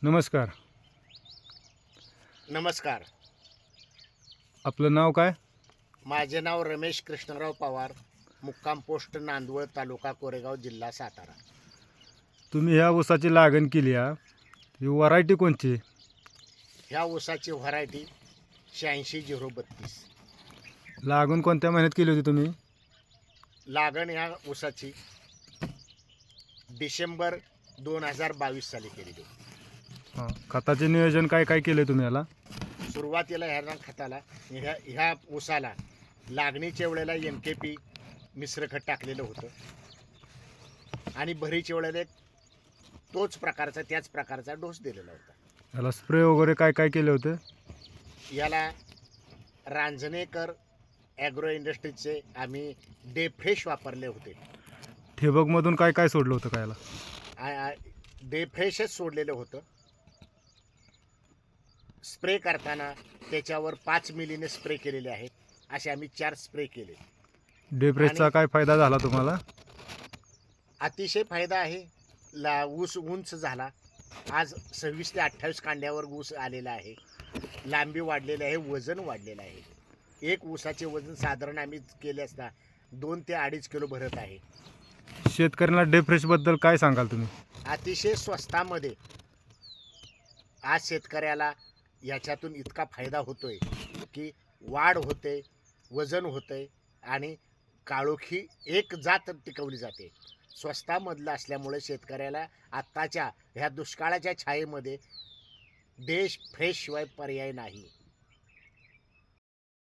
नमस्कार. नमस्कार. आपलं नाव काय? माझे नाव रमेश कृष्णराव पवार, मुक्काम पोस्ट नांदवळ, तालुका कोरेगाव, जिल्हा सातारा. तुम्ही ह्या ऊसाची लागण केली आहे, ही व्हरायटी कोणची? ह्या ऊसाची व्हरायटी 86-032. लागण कोणत्या महिन्यात केली होती तुम्ही? लागण ह्या ऊसाची डिसेंबर 2022 साली केलेली. हां, खताचे नियोजन काय काय केलं तुम्ही याला? सुरुवातीला ह्या खताला ह्या ऊसाला लागणीच्या वेळेला NKP मिश्र खत टाकलेलं होतं आणि भरीच्या वेळेला त्याच प्रकारचा डोस दिलेला होता. याला स्प्रे वगैरे काय काय केले होते? याला रांजणेकर ॲग्रो इंडस्ट्रीजचे आम्ही डे फ्रेश वापरले होते. ठिबकमधून काय काय सोडलं होतं काय याला? डे फ्रेशच सोडलेलं होतं. स्प्रे करताना त्याच्यावर 5 मिलीने स्प्रे केलेले आहेत. असे आम्ही 4 स्प्रे केले. डेप्रेसचा काय फायदा झाला तुम्हाला? अतिशय फायदा आहे. ऊस उंच झाला. आज 26 ते 28 कांड्यावर ऊस आलेला आहे. लांबी वाढलेली आहे, वजन वाढलेलं आहे. एक ऊसाचे वजन साधारण आम्ही केले असता 2 ते 2.5 किलो भरत आहे. शेतकऱ्यांना डेप्रेसबद्दल काय सांगाल तुम्ही? अतिशय स्वस्तामध्ये आज शेतकऱ्याला याच्यातून इतका फायदा होतोय की वाढ होते, वजन होते आणि काळोखी एक जात टिकवली जाते. स्वस्तामधलं असल्यामुळे शेतकऱ्याला आत्ताच्या ह्या दुष्काळाच्या छायेमध्ये देश फ्रेश शिवाय पर्याय नाही.